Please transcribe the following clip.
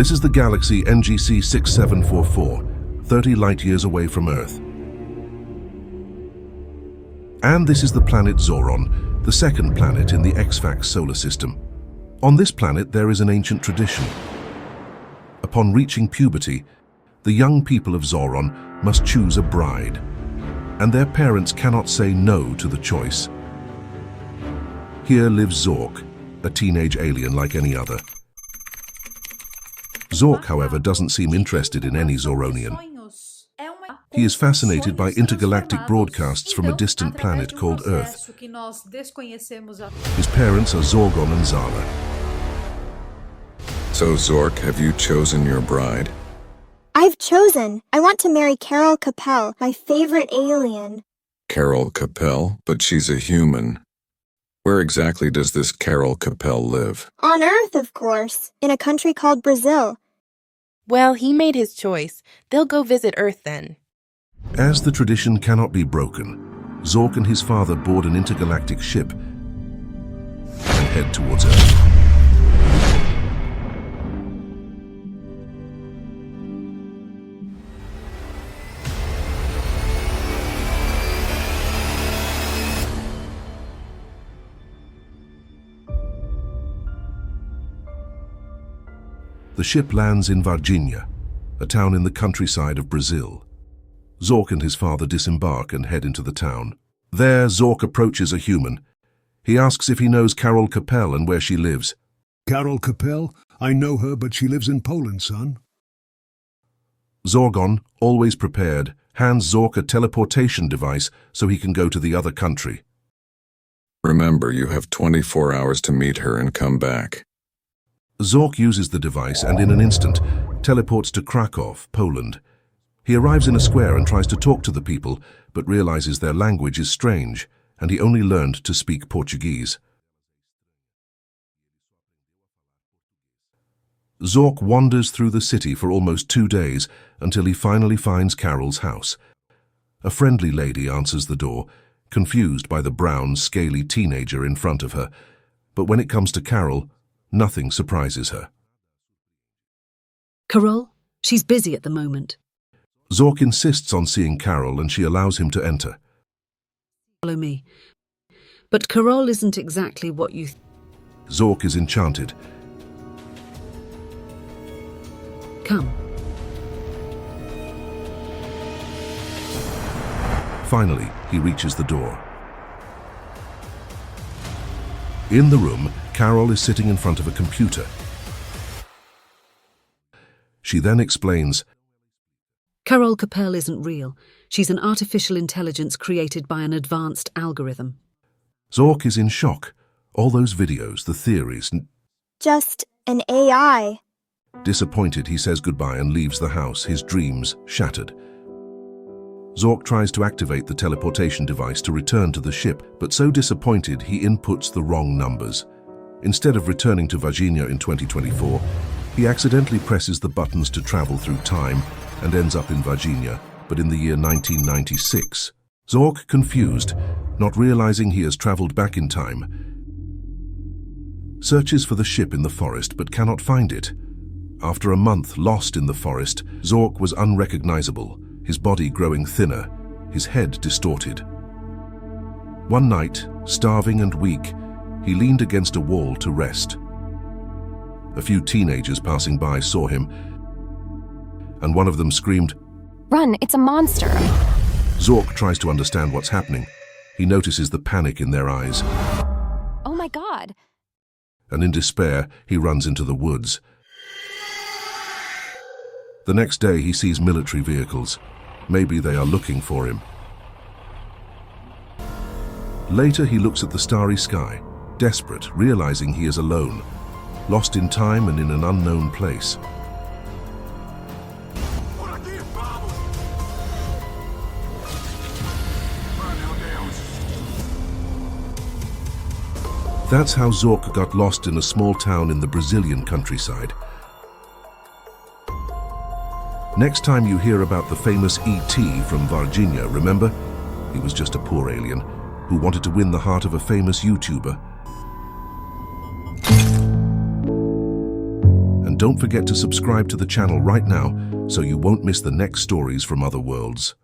This is the galaxy NGC 6744, 30 light-years away from Earth. And this is the planet Zoron, the second planet in the X-Fax solar system. On this planet there is an ancient tradition. Upon reaching puberty, the young people of Zoron must choose a bride, and their parents cannot say no to the choice. Here lives Zork, a teenage alien like any other. Zork, however, doesn't seem interested in any Zoronian. He is fascinated by intergalactic broadcasts from a distant planet called Earth. His parents are Zorgon and Zala. So, Zork, have you chosen your bride? I've chosen. I want to marry Carol Capel, my favorite alien. Carol Capel? But she's a human. Where exactly does this Carol Capel live? On Earth, of course, in a country called Brazil. Well, he made his choice. They'll go visit Earth then. As the tradition cannot be broken, Zork and his father board an intergalactic ship and head towards Earth. The ship lands in Varginha, a town in the countryside of Brazil. Zork and his father disembark and head into the town. There, Zork approaches a human. He asks if he knows Carol Capel and where she lives. Carol Capel? I know her, but she lives in Poland, son. Zorgon, always prepared, hands Zork a teleportation device so he can go to the other country. Remember, you have 24 hours to meet her and come back. Zork uses the device and in an instant teleports to Krakow, Poland. He arrives in a square and tries to talk to the people, but realizes their language is strange, and he only learned to speak Portuguese. Zork wanders through the city for almost 2 days until he finally finds Carol's house. A friendly lady answers the door, confused by the brown, scaly teenager in front of her. But when it comes to Carol, nothing surprises her. Carol? She's busy at the moment. Zork insists on seeing Carol and she allows him to enter. Follow me. But Carol isn't exactly what you... Zork is enchanted. Come. Finally, he reaches the door. In the room, Carol is sitting in front of a computer. She then explains, Carol Capel isn't real. She's an artificial intelligence created by an advanced algorithm. Zork is in shock. All those videos, the theories... Just an AI. Disappointed, he says goodbye and leaves the house, his dreams shattered. Zork tries to activate the teleportation device to return to the ship, but so disappointed he inputs the wrong numbers. Instead of returning to Varginha in 2024, he accidentally presses the buttons to travel through time and ends up in Varginha, but in the year 1996. Zork, confused, not realizing he has traveled back in time, searches for the ship in the forest but cannot find it. After a month lost in the forest, Zork was unrecognizable, his body growing thinner, his head distorted. One night, starving and weak, he leaned against a wall to rest. A few teenagers passing by saw him, and one of them screamed, "Run, it's a monster!" Zork tries to understand what's happening. He notices the panic in their eyes. Oh my god! And in despair, he runs into the woods. The next day, he sees military vehicles. Maybe they are looking for him. Later, he looks at the starry sky, desperate, realizing he is alone, lost in time and in an unknown place. That's how Zork got lost in a small town in the Brazilian countryside. Next time you hear about the famous E.T. from Varginha, remember? He was just a poor alien who wanted to win the heart of a famous YouTuber. And don't forget to subscribe to the channel right now so you won't miss the next stories from other worlds.